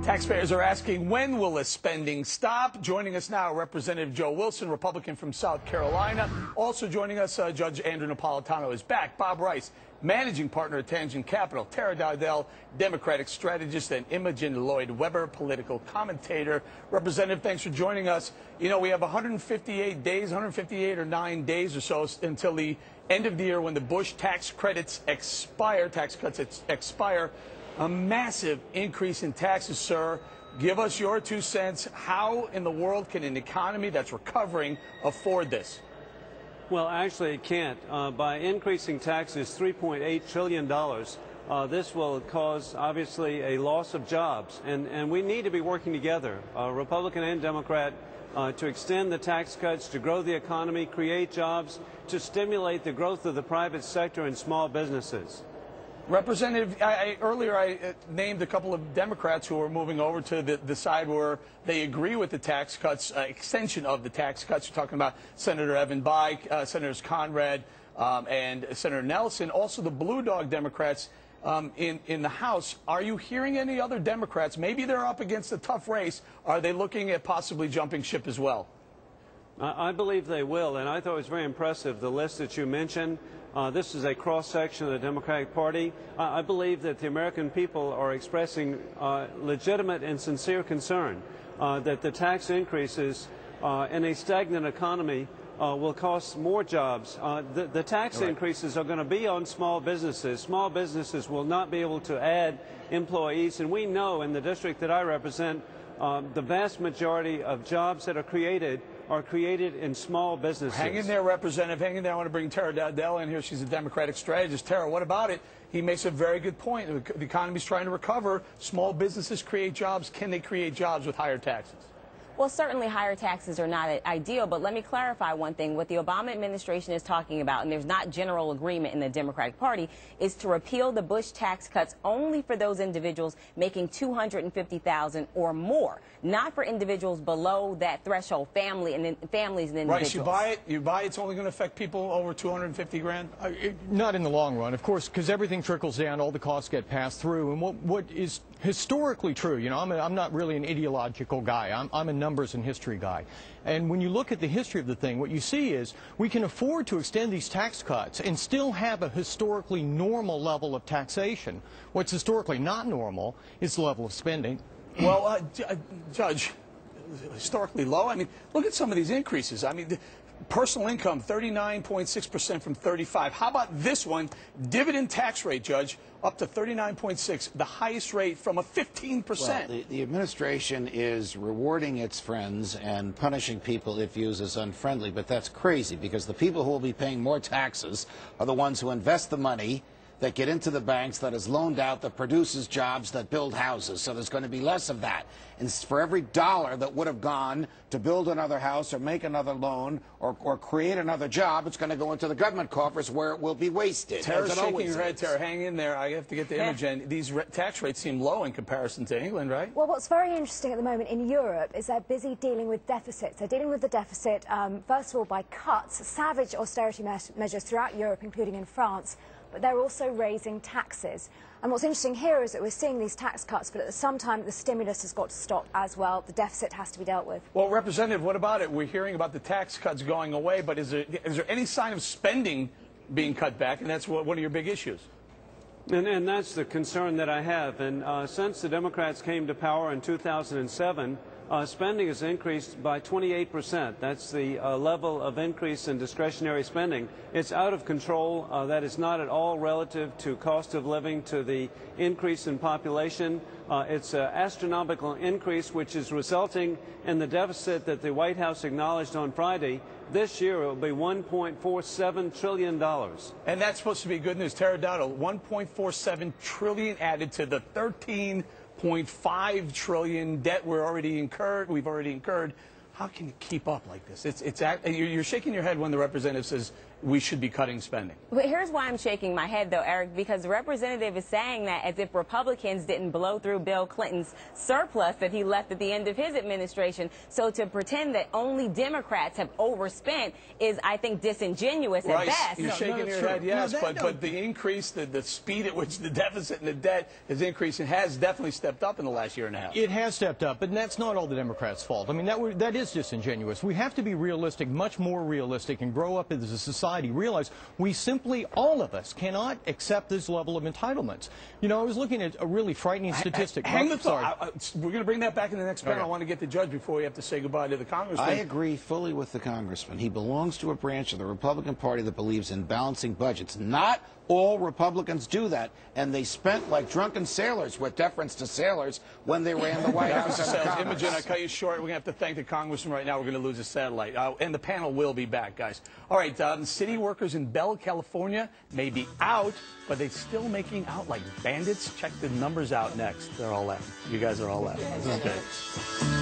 Taxpayers are asking, when will this spending stop? Joining us now, Representative Joe Wilson, Republican from South Carolina. Also joining us, Judge Andrew Napolitano is back. Bob Rice, managing partner at Tangent Capital. Tara Dowdell, Democratic strategist, and Imogen Lloyd-Webber, political commentator. Representative, thanks for joining us. You know, we have 158 days, 158 or 9 days or so until the end of the year when the Bush tax credits expire, tax cuts expire. A massive increase in taxes, sir. Give us your 2 cents. How in the world can an economy that's recovering afford this? Well, actually, it can't. By increasing taxes $3.8 trillion, this will cause, obviously, a loss of jobs. And we need to be working together, Republican and Democrat, to extend the tax cuts, to grow the economy, create jobs, to stimulate the growth of the private sector and small businesses. Representative, earlier I named a couple of Democrats who are moving over to the side where they agree with the tax cuts, extension of the tax cuts. You're talking about Senator Evan Bayh, Senators Conrad and Senator Nelson, also the Blue Dog Democrats in the House. Are you hearing any other Democrats? Maybe they're up against a tough race. Are they looking at possibly jumping ship as well? I believe they will, and I thought it was very impressive, the list that you mentioned. This is a cross-section of the Democratic Party. I believe that the American people are expressing legitimate and sincere concern that the tax increases in a stagnant economy will cost more jobs. The tax increases are going to be on small businesses. Small businesses will not be able to add employees, and we know in the district that I represent, the vast majority of jobs that are created in small businesses. Hang in there, Representative. Hang in there. I want to bring Tara Dowdell in here. She's a Democratic strategist. Tara, what about it? He makes a very good point. The economy's trying to recover. Small businesses create jobs. Can they create jobs with higher taxes? Well, certainly higher taxes are not ideal, but let me clarify one thing. What the Obama administration is talking about, and there's not general agreement in the Democratic Party, is to repeal the Bush tax cuts only for those individuals making $250,000 or more, not for individuals below that threshold, families and individuals. Right, you buy it, it's only going to affect people over 250 grand? Not in the long run, of course, because everything trickles down, all the costs get passed through. And what is historically true, you know, I'm not really an ideological guy. I'm a numbers and history guy. And when you look at the history of the thing, what you see is we can afford to extend these tax cuts and still have a historically normal level of taxation. What's historically not normal is the level of spending. Well, Judge, historically low. I mean, look at some of these increases. I mean, personal income, 39.6% from 35. How about this one? Dividend tax rate, Judge, up to 39.6, the highest rate from a 15%. Well, the administration is rewarding its friends and punishing people it views as unfriendly, but that's crazy because the people who will be paying more taxes are the ones who invest the money that get into the banks, that is loaned out, that produces jobs, that build houses. So there's going to be less of that. And for every dollar that would have gone to build another house or make another loan or create another job, it's going to go into the government coffers where it will be wasted. Tara's shaking her head. Tara, hang in there. I have to get to Imogen. These tax rates seem low in comparison to England, right? Well, what's very interesting at the moment in Europe is they're busy dealing with deficits. They're dealing with the deficit, first of all, by cuts, savage austerity measures throughout Europe, including in France. But they're also raising taxes. And what's interesting here is that we're seeing these tax cuts, but at the same time, the stimulus has got to stop as well. The deficit has to be dealt with. Well, Representative, what about it? We're hearing about the tax cuts going away, but is there any sign of spending being cut back? And that's one of your big issues. And that's the concern that I have. And since the Democrats came to power in 2007, spending has increased by 28%. That's the level of increase in discretionary spending. It's out of control. That is not at all relative to cost of living, to the increase in population. It's an astronomical increase, which is resulting in the deficit that the White House acknowledged on Friday. This year it will be $1.47 trillion. And that's supposed to be good news. Tara Dowdell, $1.47 trillion added to the $13.5 trillion debt we've already incurred. How can you keep up like this? You're shaking your head when the representative says we should be cutting spending. But here's why I'm shaking my head, though, Eric, because the representative is saying that as if Republicans didn't blow through Bill Clinton's surplus that he left at the end of his administration. So to pretend that only Democrats have overspent is, I think, disingenuous at best. You're shaking your head, yes, but the increase, the speed at which the deficit and the debt is increasing has definitely stepped up in the last year and a half. It has stepped up, but that's not all the Democrats' fault. I mean, that is disingenuous. We have to be realistic, much more realistic, and grow up as a society. Realize we simply, all of us, cannot accept this level of entitlements. You know, I was looking at a really frightening statistic. Hang the thought. We're going to bring that back in the next panel. I want to get the judge before we have to say goodbye to the congressman. I agree fully with the congressman. He belongs to a branch of the Republican Party that believes in balancing budgets. Not all Republicans do that, and they spent like drunken sailors, with deference to sailors, when they ran the White House and the Congress. Imogen, I cut you short. We're going to have to thank the congressman right now. We're going to lose a satellite. And the panel will be back, guys. All right, city workers in Bell, California may be out, but they're still making out like bandits. Check the numbers out next. They're all left. You guys are all left. This is good.